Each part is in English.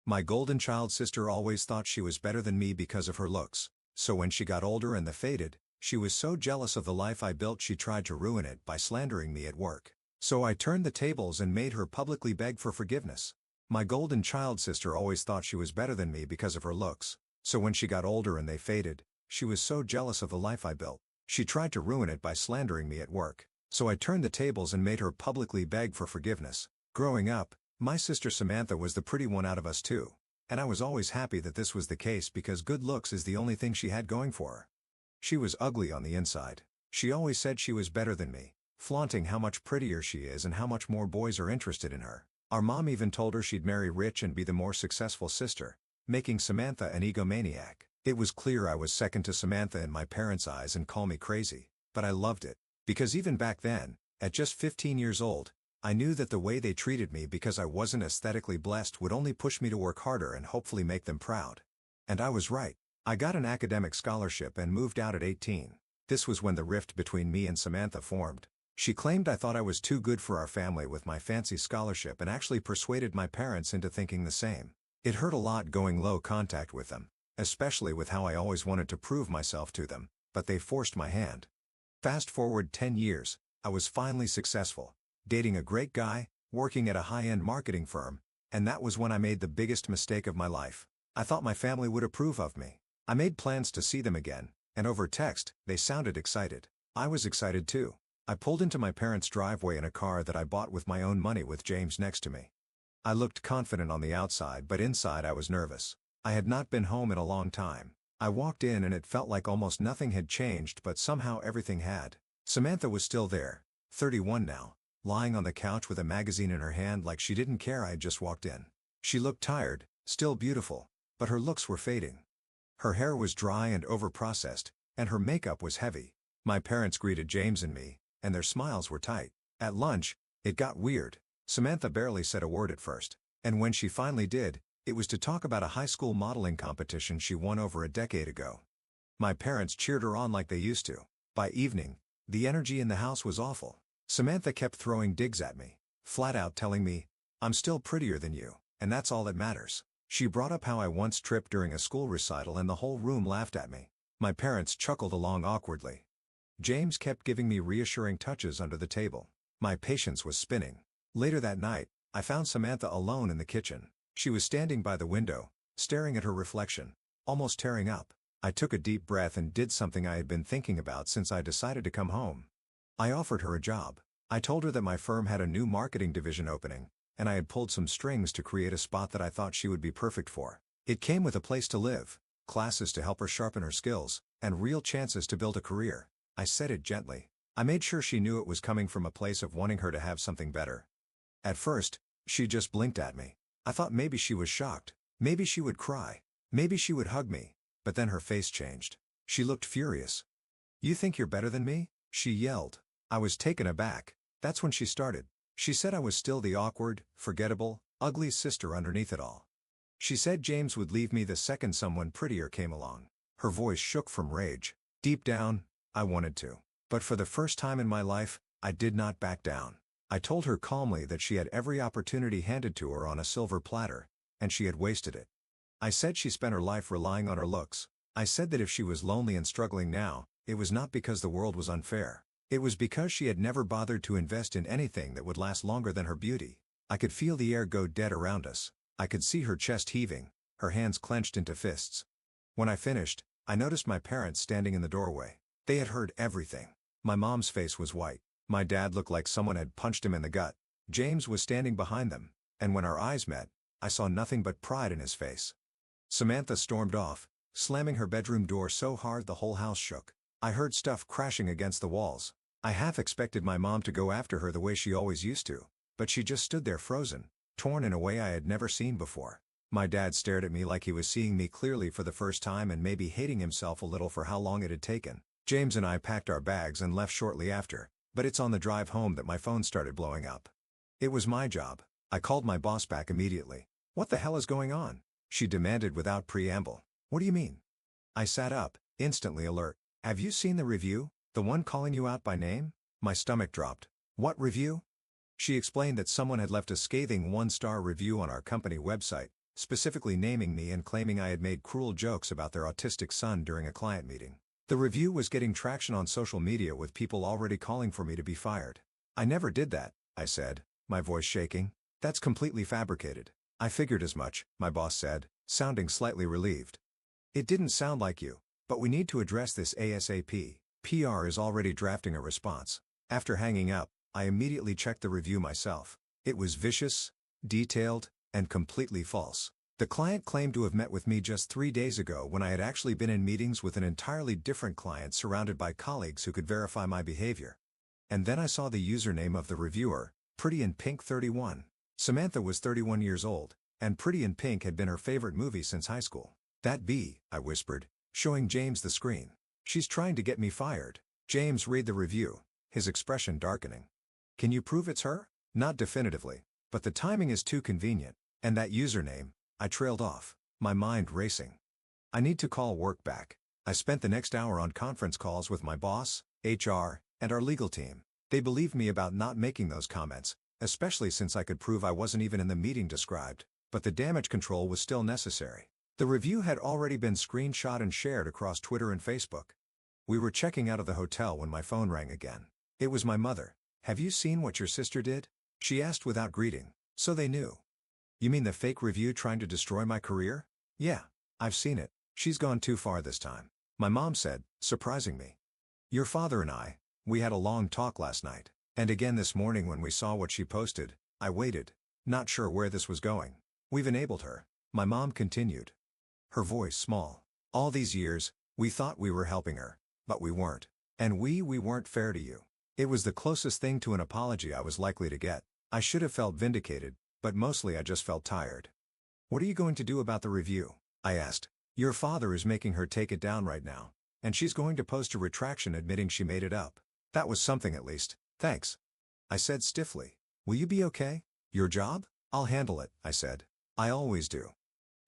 My golden child sister always thought she was better than me because of her looks, so when she got older and they faded, she was so jealous of the life I built she tried to ruin it by slandering me at work. So I turned the tables and made her publicly beg for forgiveness. My golden child sister always thought she was better than me because of her looks, so when she got older and they faded, she was so jealous of the life I built, she tried to ruin it by slandering me at work. So I turned the tables and made her publicly beg for forgiveness. Growing up, my sister Samantha was the pretty one out of us two, and I was always happy that this was the case because good looks is the only thing she had going for her. She was ugly on the inside. She always said she was better than me, flaunting how much prettier she is and how much more boys are interested in her. Our mom even told her she'd marry rich and be the more successful sister, making Samantha an egomaniac. It was clear I was second to Samantha in my parents' eyes and call me crazy, but I loved it, because even back then, at just 15 years old, I knew that the way they treated me because I wasn't aesthetically blessed would only push me to work harder and hopefully make them proud. And I was right. I got an academic scholarship and moved out at 18. This was when the rift between me and Samantha formed. She claimed I thought I was too good for our family with my fancy scholarship and actually persuaded my parents into thinking the same. It hurt a lot going low contact with them, especially with how I always wanted to prove myself to them, but they forced my hand. Fast forward 10 years, I was finally successful, dating a great guy, working at a high-end marketing firm, and that was when I made the biggest mistake of my life. I thought my family would approve of me. I made plans to see them again, and over text, they sounded excited. I was excited too. I pulled into my parents' driveway in a car that I bought with my own money with James next to me. I looked confident on the outside, but inside I was nervous. I had not been home in a long time. I walked in and it felt like almost nothing had changed, but somehow everything had. Samantha was still there, 31 now, lying on the couch with a magazine in her hand like she didn't care I had just walked in. She looked tired, still beautiful, but her looks were fading. Her hair was dry and overprocessed, and her makeup was heavy. My parents greeted James and me, and their smiles were tight. At lunch, it got weird. Samantha barely said a word at first, and when she finally did, it was to talk about a high school modeling competition she won over a decade ago. My parents cheered her on like they used to. By evening, the energy in the house was awful. Samantha kept throwing digs at me, flat out telling me, "I'm still prettier than you, and that's all that matters." She brought up how I once tripped during a school recital and the whole room laughed at me. My parents chuckled along awkwardly. James kept giving me reassuring touches under the table. My patience was spinning. Later that night, I found Samantha alone in the kitchen. She was standing by the window, staring at her reflection, almost tearing up. I took a deep breath and did something I had been thinking about since I decided to come home. I offered her a job. I told her that my firm had a new marketing division opening, and I had pulled some strings to create a spot that I thought she would be perfect for. It came with a place to live, classes to help her sharpen her skills, and real chances to build a career. I said it gently. I made sure she knew it was coming from a place of wanting her to have something better. At first, she just blinked at me. I thought maybe she was shocked. Maybe she would cry. Maybe she would hug me. But then her face changed. She looked furious. "You think you're better than me?" she yelled. I was taken aback. That's when she started. She said I was still the awkward, forgettable, ugly sister underneath it all. She said James would leave me the second someone prettier came along. Her voice shook from rage. Deep down, I wanted to. But for the first time in my life, I did not back down. I told her calmly that she had every opportunity handed to her on a silver platter, and she had wasted it. I said she spent her life relying on her looks. I said that if she was lonely and struggling now, it was not because the world was unfair. It was because she had never bothered to invest in anything that would last longer than her beauty. I could feel the air go dead around us. I could see her chest heaving, her hands clenched into fists. When I finished, I noticed my parents standing in the doorway. They had heard everything. My mom's face was white. My dad looked like someone had punched him in the gut. James was standing behind them, and when our eyes met, I saw nothing but pride in his face. Samantha stormed off, slamming her bedroom door so hard the whole house shook. I heard stuff crashing against the walls. I half expected my mom to go after her the way she always used to, but she just stood there frozen, torn in a way I had never seen before. My dad stared at me like he was seeing me clearly for the first time and maybe hating himself a little for how long it had taken. James and I packed our bags and left shortly after, but it's on the drive home that my phone started blowing up. It was my job. I called my boss back immediately. "What the hell is going on?" she demanded without preamble. "What do you mean?" I sat up, instantly alert. "Have you seen the review? The one calling you out by name?" My stomach dropped. "What review?" She explained that someone had left a scathing 1-star review on our company website, specifically naming me and claiming I had made cruel jokes about their autistic son during a client meeting. The review was getting traction on social media with people already calling for me to be fired. "I never did that," I said, my voice shaking. "That's completely fabricated." "I figured as much," my boss said, sounding slightly relieved. "It didn't sound like you, but we need to address this ASAP. PR is already drafting a response." After hanging up, I immediately checked the review myself. It was vicious, detailed, and completely false. The client claimed to have met with me just 3 days ago when I had actually been in meetings with an entirely different client surrounded by colleagues who could verify my behavior. And then I saw the username of the reviewer, Pretty in Pink 31. Samantha was 31 years old, and Pretty in Pink had been her favorite movie since high school. "That bee," I whispered, showing James the screen. "She's trying to get me fired." James read the review, his expression darkening. "Can you prove it's her?" "Not definitively, but the timing is too convenient. And that username," I trailed off, my mind racing. "I need to call work back." I spent the next hour on conference calls with my boss, HR, and our legal team. They believed me about not making those comments, especially since I could prove I wasn't even in the meeting described, but the damage control was still necessary. The review had already been screenshot and shared across Twitter and Facebook. We were checking out of the hotel when my phone rang again. It was my mother. "Have you seen what your sister did?" she asked without greeting. "So they knew." "You mean the fake review trying to destroy my career?" "Yeah, I've seen it. She's gone too far this time," my mom said, surprising me. "Your father and we had a long talk last night, and again this morning when we saw what she posted." I waited, not sure where this was going. "We've enabled her," my mom continued, her voice small. "All these years, we thought we were helping her, but we weren't. And we weren't fair to you." It was the closest thing to an apology I was likely to get. I should have felt vindicated, but mostly I just felt tired. "What are you going to do about the review?" I asked. "Your father is making her take it down right now, and she's going to post a retraction admitting she made it up." "That was something at least, thanks," I said stiffly. "Will you be okay?" "Your job? I'll handle it," I said. "I always do."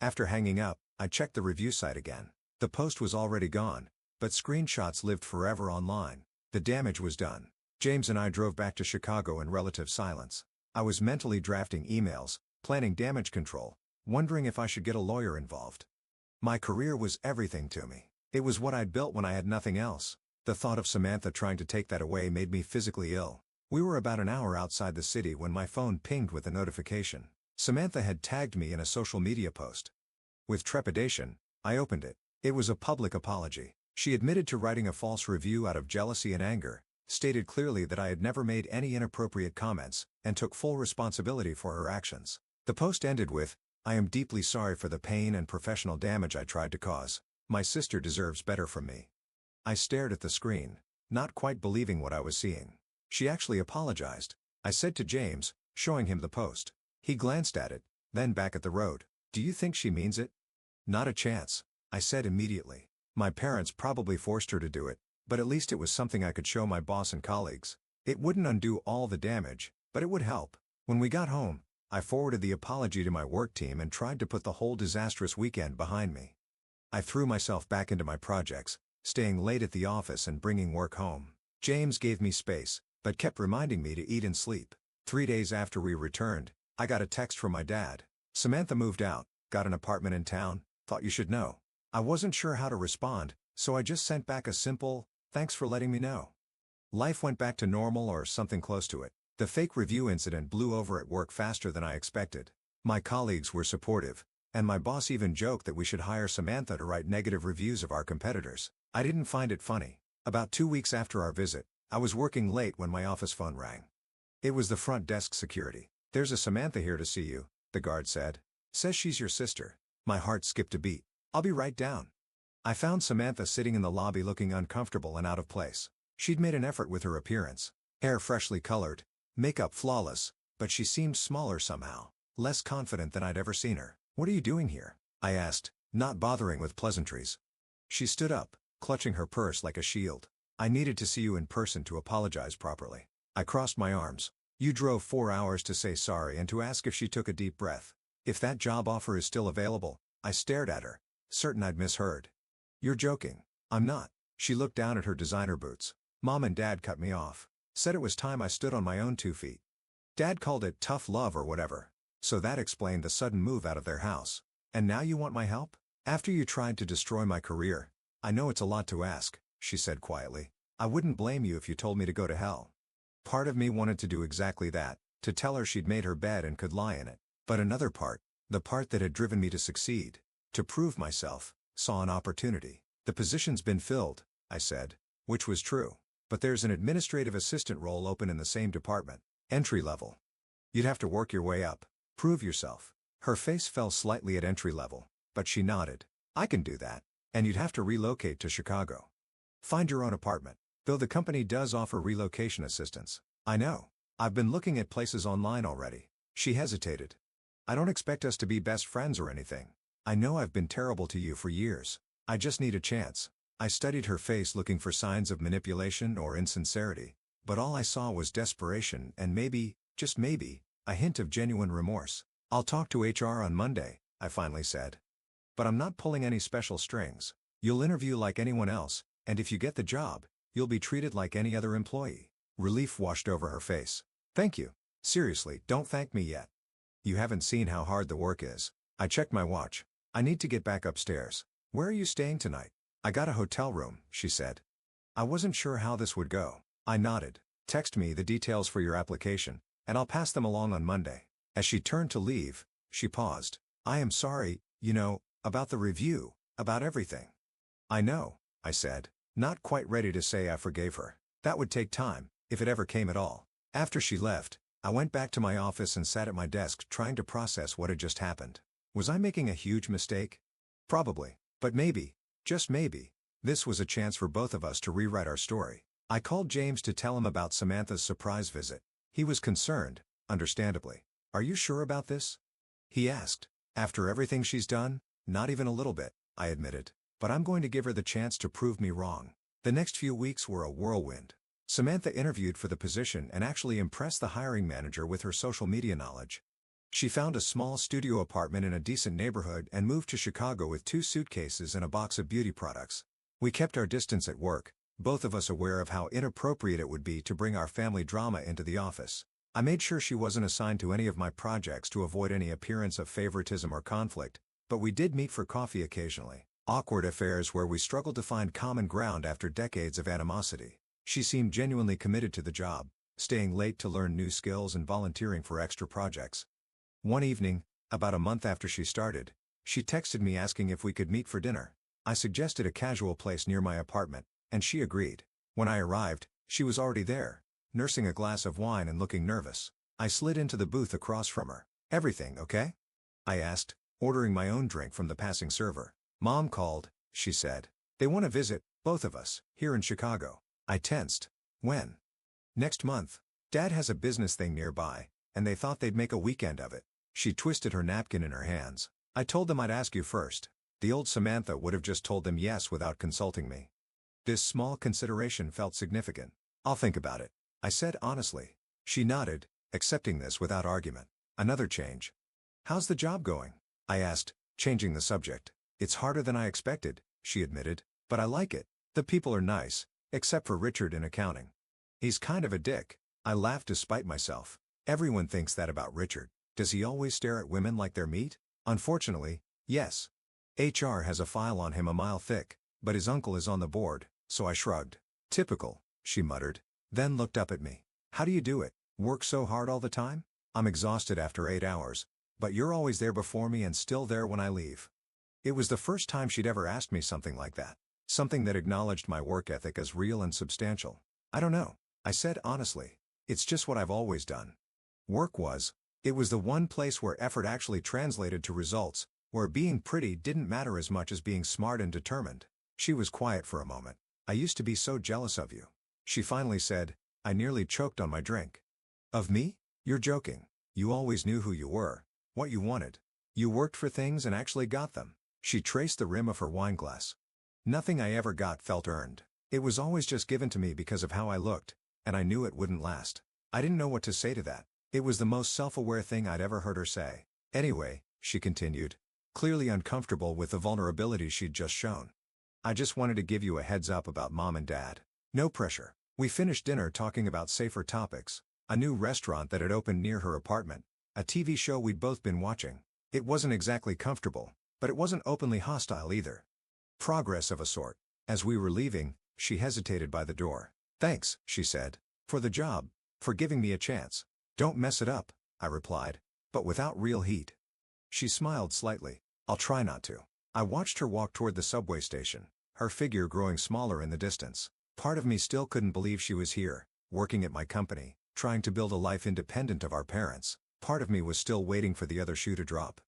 After hanging up, I checked the review site again. The post was already gone, but screenshots lived forever online. The damage was done. James and I drove back to Chicago in relative silence. I was mentally drafting emails, planning damage control, wondering if I should get a lawyer involved. My career was everything to me. It was what I'd built when I had nothing else. The thought of Samantha trying to take that away made me physically ill. We were about an hour outside the city when my phone pinged with a notification. Samantha had tagged me in a social media post. With trepidation, I opened it. It was a public apology. She admitted to writing a false review out of jealousy and anger, stated clearly that I had never made any inappropriate comments, and took full responsibility for her actions. The post ended with, "I am deeply sorry for the pain and professional damage I tried to cause. My sister deserves better from me." I stared at the screen, not quite believing what I was seeing. "She actually apologized," I said to James, showing him the post. He glanced at it, then back at the road. "Do you think she means it?" "Not a chance," I said immediately. "My parents probably forced her to do it, but at least it was something I could show my boss and colleagues. It wouldn't undo all the damage, but it would help." When we got home, I forwarded the apology to my work team and tried to put the whole disastrous weekend behind me. I threw myself back into my projects, staying late at the office and bringing work home. James gave me space, but kept reminding me to eat and sleep. 3 days after we returned, I got a text from my dad. "Samantha moved out, got an apartment in town, thought you should know." I wasn't sure how to respond, so I just sent back a simple, "Thanks for letting me know." Life went back to normal or something close to it. The fake review incident blew over at work faster than I expected. My colleagues were supportive, and my boss even joked that we should hire Samantha to write negative reviews of our competitors. I didn't find it funny. About 2 weeks after our visit, I was working late when my office phone rang. It was the front desk security. "There's a Samantha here to see you," the guard said. "Says she's your sister." My heart skipped a beat. "I'll be right down." I found Samantha sitting in the lobby looking uncomfortable and out of place. She'd made an effort with her appearance. Hair freshly colored, makeup flawless, but she seemed smaller somehow, less confident than I'd ever seen her. "What are you doing here?" I asked, not bothering with pleasantries. She stood up, clutching her purse like a shield. "I needed to see you in person to apologize properly." I crossed my arms. "You drove 4 hours to say sorry and to ask if she took a deep breath. If that job offer is still available." I stared at her, certain I'd misheard. "You're joking." "I'm not." She looked down at her designer boots. "Mom and Dad cut me off. Said it was time I stood on my own 2 feet. Dad called it tough love or whatever. So that explained the sudden move out of their house. And now you want my help? After you tried to destroy my career? I know it's a lot to ask, she said quietly. I wouldn't blame you if you told me to go to hell. Part of me wanted to do exactly that, to tell her she'd made her bed and could lie in it. But another part, the part that had driven me to succeed, to prove myself, saw an opportunity. The position's been filled, I said, which was true. But there's an administrative assistant role open in the same department. Entry level. You'd have to work your way up. Prove yourself. Her face fell slightly at entry level, but she nodded. I can do that. And you'd have to relocate to Chicago. Find your own apartment. Though the company does offer relocation assistance. I know. I've been looking at places online already. She hesitated. I don't expect us to be best friends or anything. I know I've been terrible to you for years. I just need a chance. I studied her face looking for signs of manipulation or insincerity, but all I saw was desperation and maybe, just maybe, a hint of genuine remorse. I'll talk to HR on Monday, I finally said. But I'm not pulling any special strings. You'll interview like anyone else, and if you get the job, you'll be treated like any other employee. Relief washed over her face. Thank you. Seriously, don't thank me yet. You haven't seen how hard the work is. I checked my watch. I need to get back upstairs. Where are you staying tonight? I got a hotel room, she said. I wasn't sure how this would go. I nodded. Text me the details for your application, and I'll pass them along on Monday. As she turned to leave, she paused. I am sorry, about the review, about everything. I know, I said, not quite ready to say I forgave her. That would take time, if it ever came at all. After she left, I went back to my office and sat at my desk trying to process what had just happened. Was I making a huge mistake? Probably. But maybe, just maybe, this was a chance for both of us to rewrite our story. I called James to tell him about Samantha's surprise visit. He was concerned, understandably. Are you sure about this? He asked. After everything she's done? Not even a little bit, I admitted. But I'm going to give her the chance to prove me wrong. The next few weeks were a whirlwind. Samantha interviewed for the position and actually impressed the hiring manager with her social media knowledge. She found a small studio apartment in a decent neighborhood and moved to Chicago with 2 suitcases and a box of beauty products. We kept our distance at work, both of us aware of how inappropriate it would be to bring our family drama into the office. I made sure she wasn't assigned to any of my projects to avoid any appearance of favoritism or conflict, but we did meet for coffee occasionally. Awkward affairs where we struggled to find common ground after decades of animosity. She seemed genuinely committed to the job, staying late to learn new skills and volunteering for extra projects. One evening, about a month after she started, she texted me asking if we could meet for dinner. I suggested a casual place near my apartment, and she agreed. When I arrived, she was already there, nursing a glass of wine and looking nervous. I slid into the booth across from her. Everything okay? I asked, ordering my own drink from the passing server. Mom called, she said. They want to visit, both of us, here in Chicago. I tensed. When? Next month. Dad has a business thing nearby, and they thought they'd make a weekend of it. She twisted her napkin in her hands. I told them I'd ask you first. The old Samantha would have just told them yes without consulting me. This small consideration felt significant. I'll think about it, I said honestly. She nodded, accepting this without argument. Another change. How's the job going? I asked, changing the subject. It's harder than I expected, she admitted, but I like it. The people are nice, except for Richard in accounting. He's kind of a dick. I laughed despite myself. Everyone thinks that about Richard. Does he always stare at women like they're meat? Unfortunately, yes. HR has a file on him a mile thick, but his uncle is on the board, so I shrugged. Typical, she muttered, then looked up at me. How do you do it? Work so hard all the time? I'm exhausted after 8 hours, but you're always there before me and still there when I leave. It was the first time she'd ever asked me something like that. Something that acknowledged my work ethic as real and substantial. I don't know, I said honestly. It's just what I've always done. Work was. It was the one place where effort actually translated to results, where being pretty didn't matter as much as being smart and determined. She was quiet for a moment. I used to be so jealous of you. She finally said. I nearly choked on my drink. Of me? You're joking. You always knew who you were, what you wanted. You worked for things and actually got them. She traced the rim of her wineglass. Nothing I ever got felt earned. It was always just given to me because of how I looked, and I knew it wouldn't last. I didn't know what to say to that. It was the most self-aware thing I'd ever heard her say. Anyway, she continued, clearly uncomfortable with the vulnerability she'd just shown. I just wanted to give you a heads up about Mom and Dad. No pressure. We finished dinner talking about safer topics, a new restaurant that had opened near her apartment, a TV show we'd both been watching. It wasn't exactly comfortable, but it wasn't openly hostile either. Progress of a sort. As we were leaving, she hesitated by the door. "Thanks," she said. "For the job. For giving me a chance." "Don't mess it up," I replied, but without real heat. She smiled slightly. "I'll try not to." I watched her walk toward the subway station, her figure growing smaller in the distance. Part of me still couldn't believe she was here, working at my company, trying to build a life independent of our parents. Part of me was still waiting for the other shoe to drop.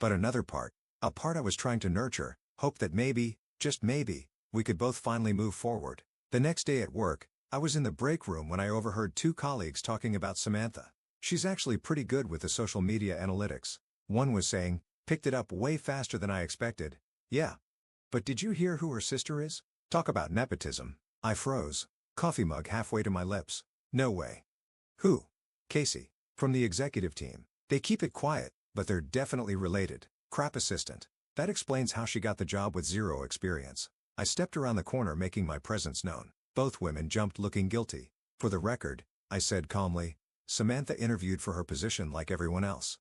But another part, a part I was trying to nurture, hoped that maybe, just maybe, we could both finally move forward. The next day at work, I was in the break room when I overheard two colleagues talking about Samantha. She's actually pretty good with the social media analytics. One was saying, "Picked it up way faster than I expected." "Yeah. But did you hear who her sister is?" Talk about nepotism. I froze, coffee mug halfway to my lips. "No way." "Who?" "Casey. From the executive team. They keep it quiet, but they're definitely related." "Crap assistant. That explains how she got the job with zero experience." I stepped around the corner making my presence known. Both women jumped looking guilty. "For the record," I said calmly, "Samantha interviewed for her position like everyone else.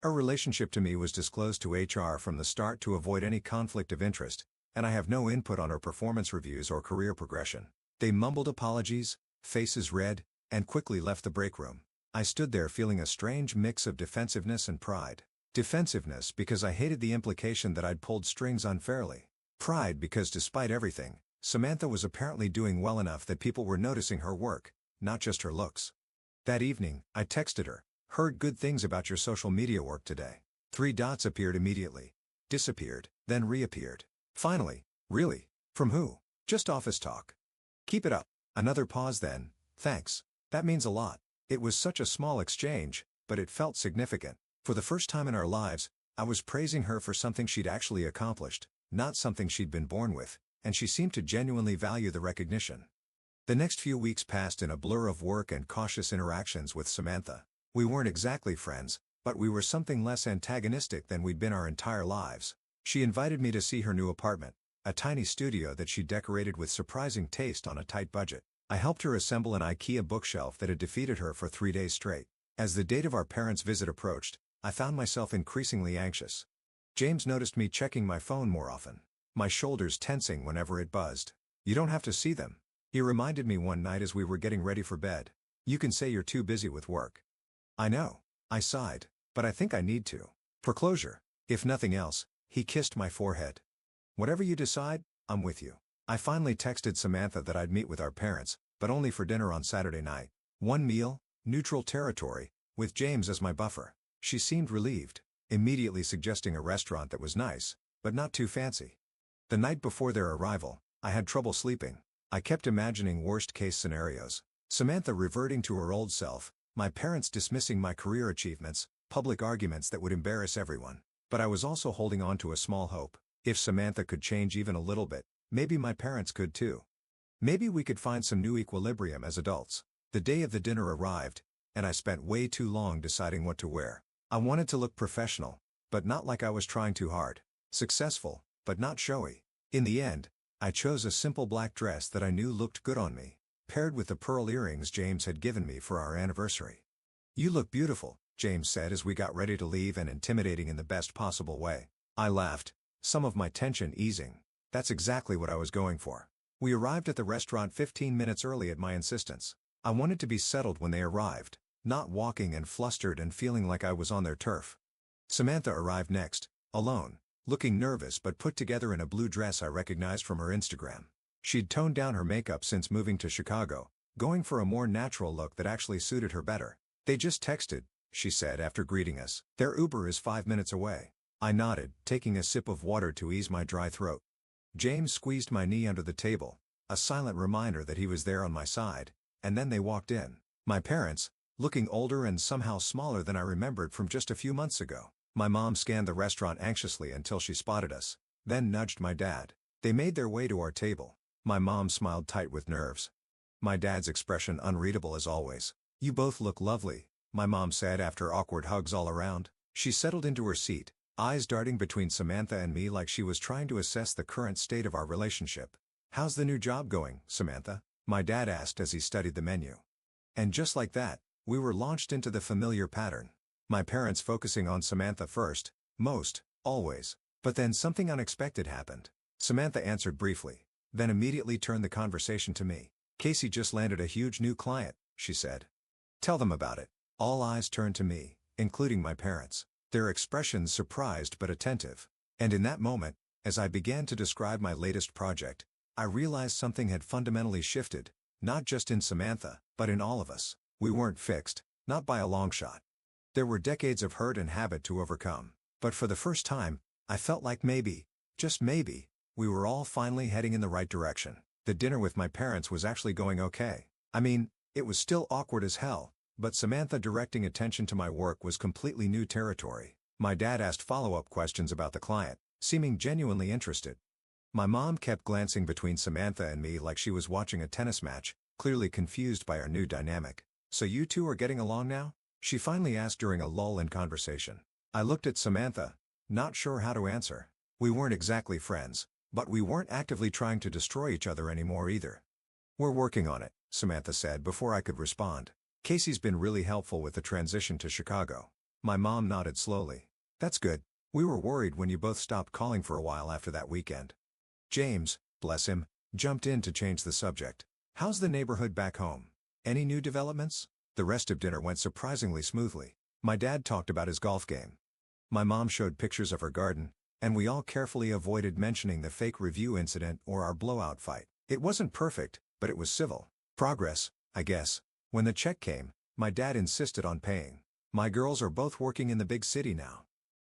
Her relationship to me was disclosed to HR from the start to avoid any conflict of interest, and I have no input on her performance reviews or career progression." They mumbled apologies, faces red, and quickly left the break room. I stood there feeling a strange mix of defensiveness and pride. Defensiveness because I hated the implication that I'd pulled strings unfairly. Pride because despite everything, Samantha was apparently doing well enough that people were noticing her work, not just her looks. That evening, I texted her, "Heard good things about your social media work today." 3 dots appeared immediately. Disappeared, then reappeared. Finally, "Really? From who?" "Just office talk." "Keep it up." Another pause then, "Thanks. That means a lot." It was such a small exchange, but it felt significant. For the first time in our lives, I was praising her for something she'd actually accomplished, not something she'd been born with, and she seemed to genuinely value the recognition. The next few weeks passed in a blur of work and cautious interactions with Samantha. We weren't exactly friends, but we were something less antagonistic than we'd been our entire lives. She invited me to see her new apartment, a tiny studio that she decorated with surprising taste on a tight budget. I helped her assemble an IKEA bookshelf that had defeated her for 3 days straight. As the date of our parents' visit approached, I found myself increasingly anxious. James noticed me checking my phone more often, my shoulders tensing whenever it buzzed. "You don't have to see them," he reminded me one night as we were getting ready for bed. "You can say you're too busy with work." "I know," I sighed, "but I think I need to. For closure." If nothing else, he kissed my forehead. "Whatever you decide, I'm with you." I finally texted Samantha that I'd meet with our parents, but only for dinner on Saturday night. One meal, neutral territory, with James as my buffer. She seemed relieved, immediately suggesting a restaurant that was nice, but not too fancy. The night before their arrival, I had trouble sleeping. I kept imagining worst-case scenarios. Samantha reverting to her old self, my parents dismissing my career achievements, public arguments that would embarrass everyone. But I was also holding on to a small hope. If Samantha could change even a little bit, maybe my parents could too. Maybe we could find some new equilibrium as adults. The day of the dinner arrived, and I spent way too long deciding what to wear. I wanted to look professional, but not like I was trying too hard. Successful, but not showy. In the end, I chose a simple black dress that I knew looked good on me, paired with the pearl earrings James had given me for our anniversary. "You look beautiful," James said as we got ready to leave, and intimidating in the best possible way. I laughed, some of my tension easing. That's exactly what I was going for. We arrived at the restaurant 15 minutes early at my insistence. I wanted to be settled when they arrived, not walking and flustered and feeling like I was on their turf. Samantha arrived next, alone, looking nervous but put together in a blue dress I recognized from her Instagram. She'd toned down her makeup since moving to Chicago, going for a more natural look that actually suited her better. "They just texted," she said after greeting us. "Their Uber is 5 minutes away." I nodded, taking a sip of water to ease my dry throat. James squeezed my knee under the table, a silent reminder that he was there on my side, and then they walked in. My parents, looking older and somehow smaller than I remembered from just a few months ago. My mom scanned the restaurant anxiously until she spotted us, then nudged my dad. They made their way to our table. My mom smiled tight with nerves. My dad's expression unreadable as always. "You both look lovely," my mom said after awkward hugs all around. She settled into her seat, eyes darting between Samantha and me like she was trying to assess the current state of our relationship. "How's the new job going, Samantha?" my dad asked as he studied the menu. And just like that, we were launched into the familiar pattern. My parents focusing on Samantha first, always. But then something unexpected happened. Samantha answered briefly, then immediately turned the conversation to me. Casey just landed a huge new client, she said. Tell them about it. All eyes turned to me, including my parents, their expressions surprised but attentive. And in that moment, as I began to describe my latest project, I realized something had fundamentally shifted, not just in Samantha, but in all of us. We weren't fixed, not by a long shot. There were decades of hurt and habit to overcome. But for the first time, I felt like maybe, just maybe, we were all finally heading in the right direction. The dinner with my parents was actually going okay. I mean, it was still awkward as hell, but Samantha directing attention to my work was completely new territory. My dad asked follow-up questions about the client, seeming genuinely interested. My mom kept glancing between Samantha and me like she was watching a tennis match, clearly confused by our new dynamic. So you two are getting along now? She finally asked during a lull in conversation. I looked at Samantha, not sure how to answer. We weren't exactly friends, but we weren't actively trying to destroy each other anymore either. We're working on it, Samantha said before I could respond. Casey's been really helpful with the transition to Chicago. My mom nodded slowly. That's good. We were worried when you both stopped calling for a while after that weekend. James, bless him, jumped in to change the subject. How's the neighborhood back home? Any new developments? The rest of dinner went surprisingly smoothly. My dad talked about his golf game. My mom showed pictures of her garden, and we all carefully avoided mentioning the fake review incident or our blowout fight. It wasn't perfect, but it was civil. Progress, I guess. When the check came, my dad insisted on paying. My girls are both working in the big city now.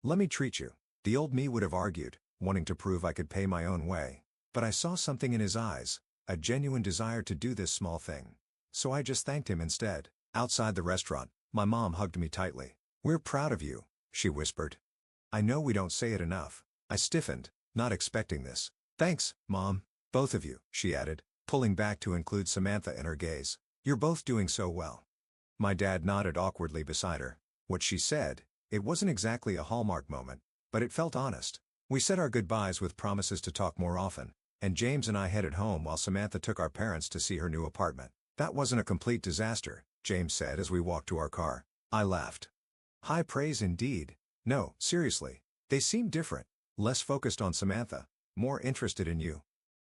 Let me treat you. The old me would have argued, wanting to prove I could pay my own way. But I saw something in his eyes, a genuine desire to do this small thing. So I just thanked him instead. Outside the restaurant, my mom hugged me tightly. We're proud of you, she whispered. I know we don't say it enough. I stiffened, not expecting this. Thanks, Mom. Both of you, she added, pulling back to include Samantha in her gaze. You're both doing so well. My dad nodded awkwardly beside her. What she said, it wasn't exactly a hallmark moment, but it felt honest. We said our goodbyes with promises to talk more often, and James and I headed home while Samantha took our parents to see her new apartment. That wasn't a complete disaster, James said as we walked to our car. I laughed. High praise indeed. No, seriously. They seem different. Less focused on Samantha. More interested in you.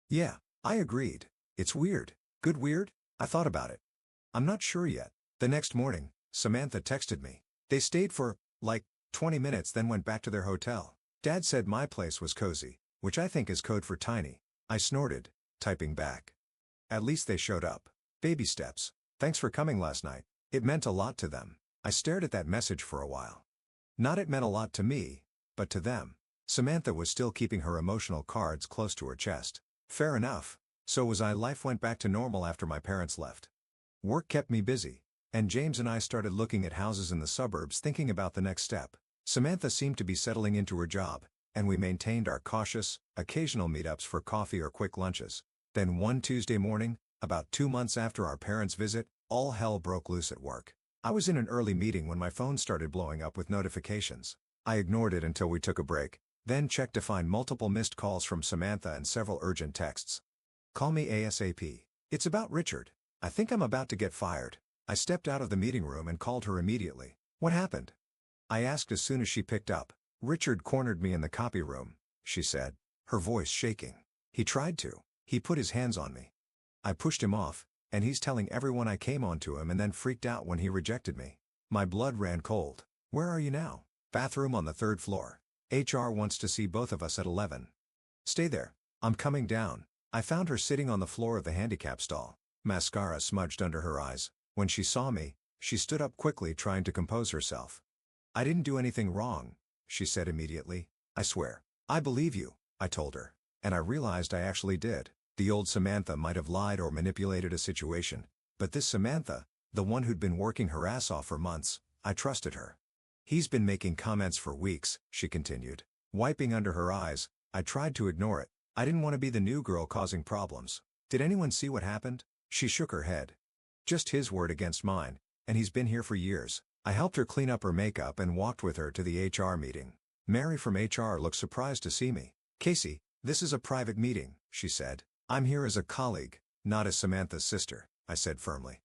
Yeah, I agreed. It's weird. Good weird? I thought about it. I'm not sure yet. The next morning, Samantha texted me. They stayed for, 20 minutes then went back to their hotel. Dad said my place was cozy, which I think is code for tiny. I snorted, typing back. At least they showed up. Baby steps. Thanks for coming last night. It meant a lot to them. I stared at that message for a while. Not it meant a lot to me, but to them. Samantha was still keeping her emotional cards close to her chest. Fair enough. So was I. Life went back to normal after my parents left. Work kept me busy, and James and I started looking at houses in the suburbs thinking about the next step. Samantha seemed to be settling into her job, and we maintained our cautious, occasional meetups for coffee or quick lunches. Then one Tuesday morning, about 2 months after our parents' visit, all hell broke loose at work. I was in an early meeting when my phone started blowing up with notifications. I ignored it until we took a break, then checked to find multiple missed calls from Samantha and several urgent texts. Call me ASAP. It's about Richard. I think I'm about to get fired. I stepped out of the meeting room and called her immediately. What happened? I asked as soon as she picked up. Richard cornered me in the copy room, she said, her voice shaking. He tried to. He put his hands on me. I pushed him off, and he's telling everyone I came on to him and then freaked out when he rejected me. My blood ran cold. Where are you now? Bathroom on the 3rd floor. HR wants to see both of us at 11. Stay there. I'm coming down. I found her sitting on the floor of the handicap stall, mascara smudged under her eyes. When she saw me, she stood up quickly trying to compose herself. I didn't do anything wrong, she said immediately. I swear. I believe you, I told her. And I realized I actually did. The old Samantha might have lied or manipulated a situation, but this Samantha, the one who'd been working her ass off for months, I trusted her. He's been making comments for weeks, she continued. Wiping under her eyes, I tried to ignore it. I didn't want to be the new girl causing problems. Did anyone see what happened? She shook her head. Just his word against mine, and he's been here for years. I helped her clean up her makeup and walked with her to the HR meeting. Mary from HR looked surprised to see me. Casey, this is a private meeting, she said. I'm here as a colleague, not as Samantha's sister, I said firmly.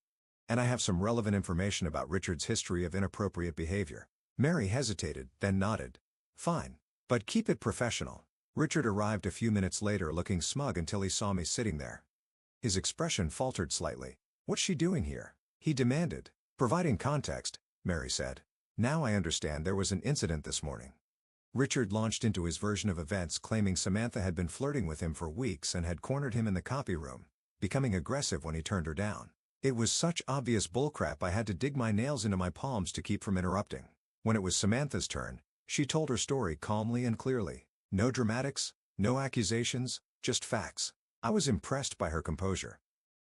And I have some relevant information about Richard's history of inappropriate behavior. Mary hesitated, then nodded. Fine. But keep it professional. Richard arrived a few minutes later looking smug until he saw me sitting there. His expression faltered slightly. What's she doing here? He demanded. Providing context, Mary said. Now I understand there was an incident this morning. Richard launched into his version of events claiming Samantha had been flirting with him for weeks and had cornered him in the copy room, becoming aggressive when he turned her down. It was such obvious bullcrap I had to dig my nails into my palms to keep from interrupting. When it was Samantha's turn, she told her story calmly and clearly. No dramatics, no accusations, just facts. I was impressed by her composure.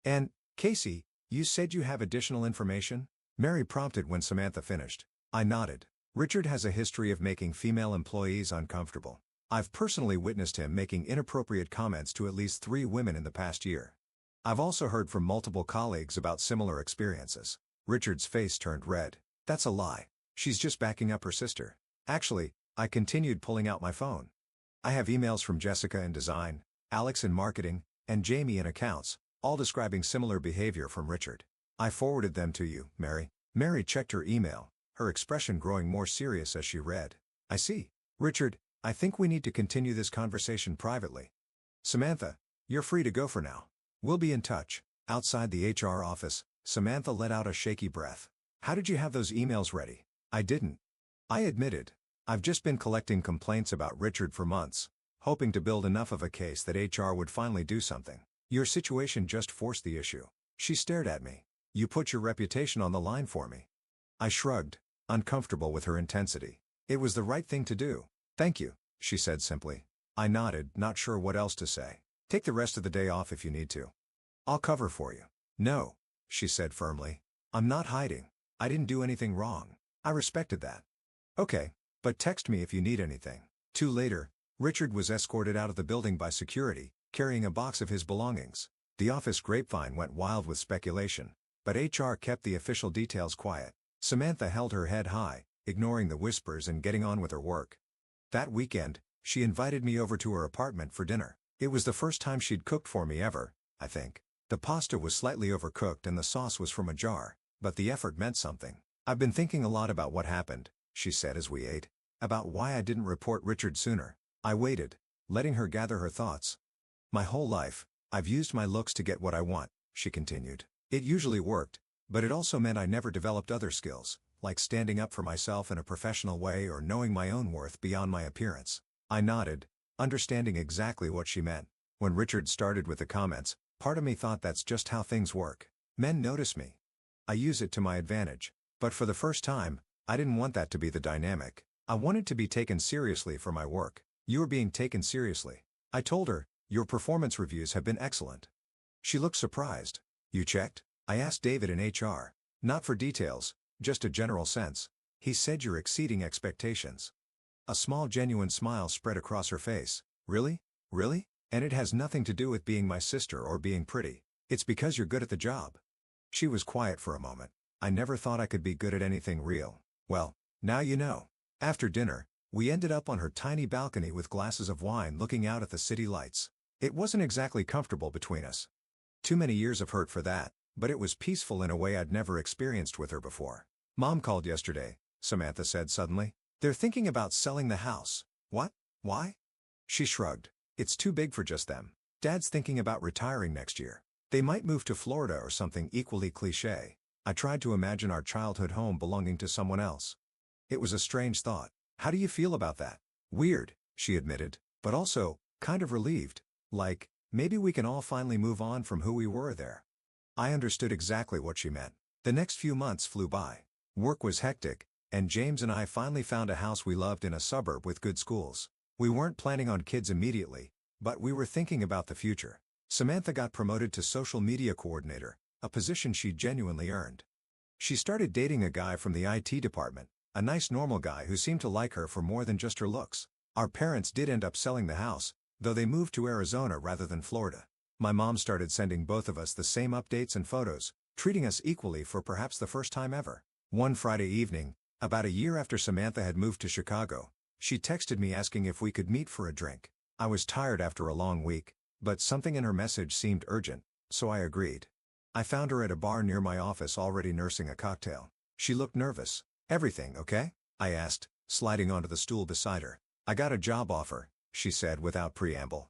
And, Casey, you said you have additional information? Mary prompted when Samantha finished. I nodded. Richard has a history of making female employees uncomfortable. I've personally witnessed him making inappropriate comments to at least 3 women in the past year. I've also heard from multiple colleagues about similar experiences. Richard's face turned red. That's a lie. She's just backing up her sister. Actually, I continued pulling out my phone. I have emails from Jessica in design, Alex in marketing, and Jamie in accounts, all describing similar behavior from Richard. I forwarded them to you, Mary. Mary checked her email, her expression growing more serious as she read. I see. Richard, I think we need to continue this conversation privately. Samantha, you're free to go for now. We'll be in touch. Outside the HR office, Samantha let out a shaky breath. How did you have those emails ready? I didn't. I admitted. I've just been collecting complaints about Richard for months, hoping to build enough of a case that HR would finally do something. Your situation just forced the issue. She stared at me. You put your reputation on the line for me. I shrugged, uncomfortable with her intensity. It was the right thing to do. Thank you, she said simply. I nodded, not sure what else to say. Take the rest of the day off if you need to. I'll cover for you. No, she said firmly. I'm not hiding. I didn't do anything wrong. I respected that. Okay, but text me if you need anything. 2 later, Richard was escorted out of the building by security, carrying a box of his belongings. The office grapevine went wild with speculation, but HR kept the official details quiet. Samantha held her head high, ignoring the whispers and getting on with her work. That weekend, she invited me over to her apartment for dinner. It was the first time she'd cooked for me ever, I think. The pasta was slightly overcooked and the sauce was from a jar, but the effort meant something. I've been thinking a lot about what happened, she said as we ate. About why I didn't report Richard sooner. I waited, letting her gather her thoughts. My whole life, I've used my looks to get what I want, she continued. It usually worked, but it also meant I never developed other skills, like standing up for myself in a professional way or knowing my own worth beyond my appearance. I nodded, understanding exactly what she meant. When Richard started with the comments, part of me thought that's just how things work. Men notice me. I use it to my advantage. But for the first time, I didn't want that to be the dynamic. I wanted to be taken seriously for my work. You're being taken seriously. I told her, your performance reviews have been excellent. She looked surprised. You checked? I asked David in HR. Not for details, just a general sense. He said you're exceeding expectations. A small genuine smile spread across her face. Really? Really? And it has nothing to do with being my sister or being pretty. It's because you're good at the job. She was quiet for a moment. I never thought I could be good at anything real. Well, now you know. After dinner, we ended up on her tiny balcony with glasses of wine looking out at the city lights. It wasn't exactly comfortable between us. Too many years of hurt for that, but it was peaceful in a way I'd never experienced with her before. Mom called yesterday, Samantha said suddenly. They're thinking about selling the house. What? Why? She shrugged. It's too big for just them. Dad's thinking about retiring next year. They might move to Florida or something equally cliché. I tried to imagine our childhood home belonging to someone else. It was a strange thought. How do you feel about that? Weird, she admitted, but also, kind of relieved. Like, maybe we can all finally move on from who we were there. I understood exactly what she meant. The next few months flew by. Work was hectic, and James and I finally found a house we loved in a suburb with good schools. We weren't planning on kids immediately, but we were thinking about the future. Samantha got promoted to social media coordinator, a position she genuinely earned. She started dating a guy from the IT department, a nice normal guy who seemed to like her for more than just her looks. Our parents did end up selling the house, though they moved to Arizona rather than Florida. My mom started sending both of us the same updates and photos, treating us equally for perhaps the first time ever. One Friday evening, about a year after Samantha had moved to Chicago, she texted me asking if we could meet for a drink. I was tired after a long week, but something in her message seemed urgent, so I agreed. I found her at a bar near my office already nursing a cocktail. She looked nervous. Everything okay? I asked, sliding onto the stool beside her. I got a job offer, she said without preamble.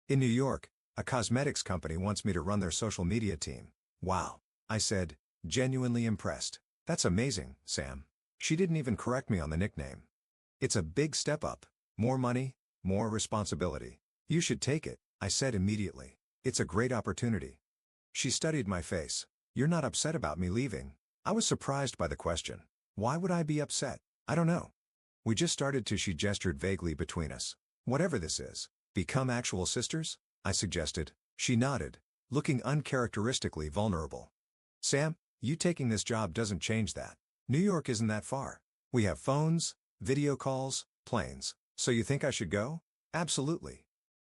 In New York, a cosmetics company wants me to run their social media team. Wow, I said, genuinely impressed. That's amazing, Sam. She didn't even correct me on the nickname. It's a big step up. More money, more responsibility. You should take it, I said immediately. It's a great opportunity. She studied my face. You're not upset about me leaving? I was surprised by the question. Why would I be upset? I don't know. We just started to, she gestured vaguely between us. Whatever this is. Become actual sisters? I suggested. She nodded, looking uncharacteristically vulnerable. Sam, you taking this job doesn't change that. New York isn't that far. We have phones, video calls, planes. So you think I should go? Absolutely.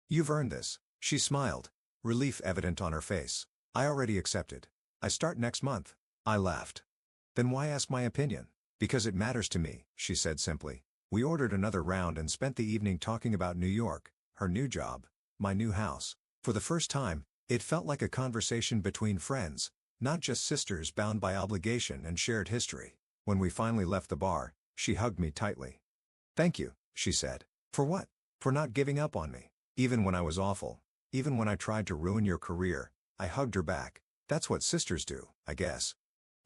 You've earned this. She smiled, relief evident on her face. I already accepted. I start next month. I laughed. Then why ask my opinion? Because it matters to me, she said simply. We ordered another round and spent the evening talking about New York, her new job, my new house. For the first time, it felt like a conversation between friends, not just sisters bound by obligation and shared history. When we finally left the bar, she hugged me tightly. Thank you, she said. For what? For not giving up on me. Even when I was awful. Even when I tried to ruin your career. I hugged her back. That's what sisters do, I guess.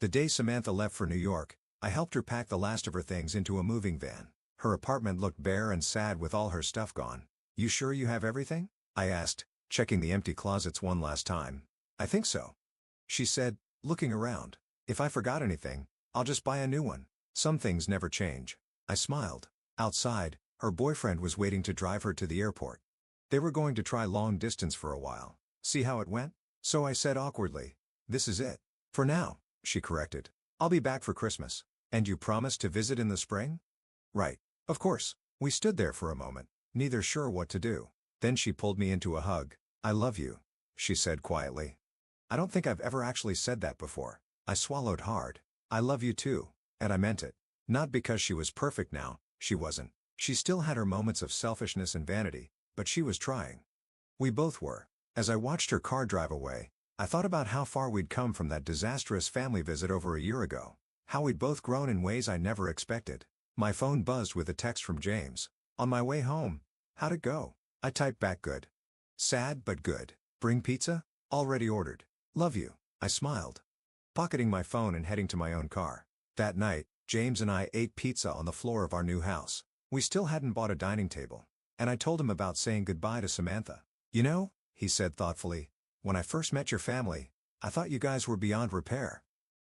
The day Samantha left for New York, I helped her pack the last of her things into a moving van. Her apartment looked bare and sad with all her stuff gone. You sure you have everything? I asked, checking the empty closets one last time. I think so. She said, looking around. If I forgot anything, I'll just buy a new one. Some things never change. I smiled. Outside, her boyfriend was waiting to drive her to the airport. They were going to try long distance for a while. See how it went? So I said awkwardly, this is it. For now, she corrected. I'll be back for Christmas. And you promised to visit in the spring? Right. Of course. We stood there for a moment, neither sure what to do. Then she pulled me into a hug. I love you, she said quietly. I don't think I've ever actually said that before. I swallowed hard. I love you too. And I meant it. Not because she was perfect now, she wasn't. She still had her moments of selfishness and vanity, but she was trying. We both were. As I watched her car drive away, I thought about how far we'd come from that disastrous family visit over a year ago. How we'd both grown in ways I never expected. My phone buzzed with a text from James. On my way home. How'd it go? I typed back good. Sad but good. Bring pizza? Already ordered. Love you. I smiled. Pocketing my phone and heading to my own car. That night, James and I ate pizza on the floor of our new house. We still hadn't bought a dining table. And I told him about saying goodbye to Samantha. You know, he said thoughtfully, when I first met your family, I thought you guys were beyond repair.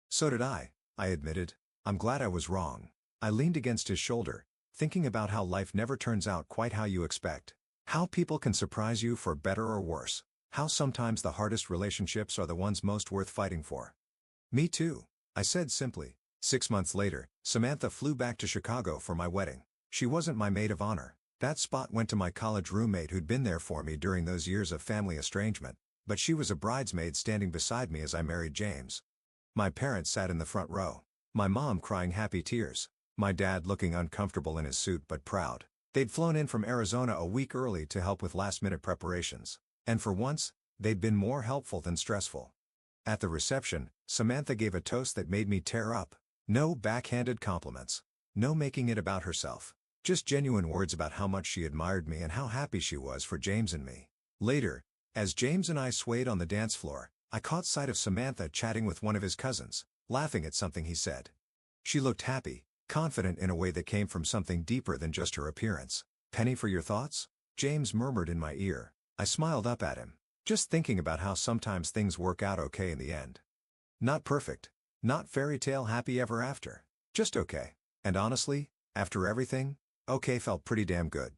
So did I admitted. I'm glad I was wrong. I leaned against his shoulder, thinking about how life never turns out quite how you expect. How people can surprise you for better or worse. How sometimes the hardest relationships are the ones most worth fighting for. Me too, I said simply. 6 months later, Samantha flew back to Chicago for my wedding. She wasn't my maid of honor. That spot went to my college roommate who'd been there for me during those years of family estrangement, but she was a bridesmaid standing beside me as I married James. My parents sat in the front row. My mom crying happy tears. My dad looking uncomfortable in his suit but proud. They'd flown in from Arizona a week early to help with last-minute preparations. And for once, they'd been more helpful than stressful. At the reception, Samantha gave a toast that made me tear up. No backhanded compliments. No making it about herself. Just genuine words about how much she admired me and how happy she was for James and me. Later, as James and I swayed on the dance floor, I caught sight of Samantha chatting with one of his cousins, laughing at something he said. She looked happy, confident in a way that came from something deeper than just her appearance. Penny for your thoughts? James murmured in my ear. I smiled up at him, just thinking about how sometimes things work out okay in the end. Not perfect. Not fairy tale happy ever after. Just okay. And honestly, after everything, okay felt pretty damn good.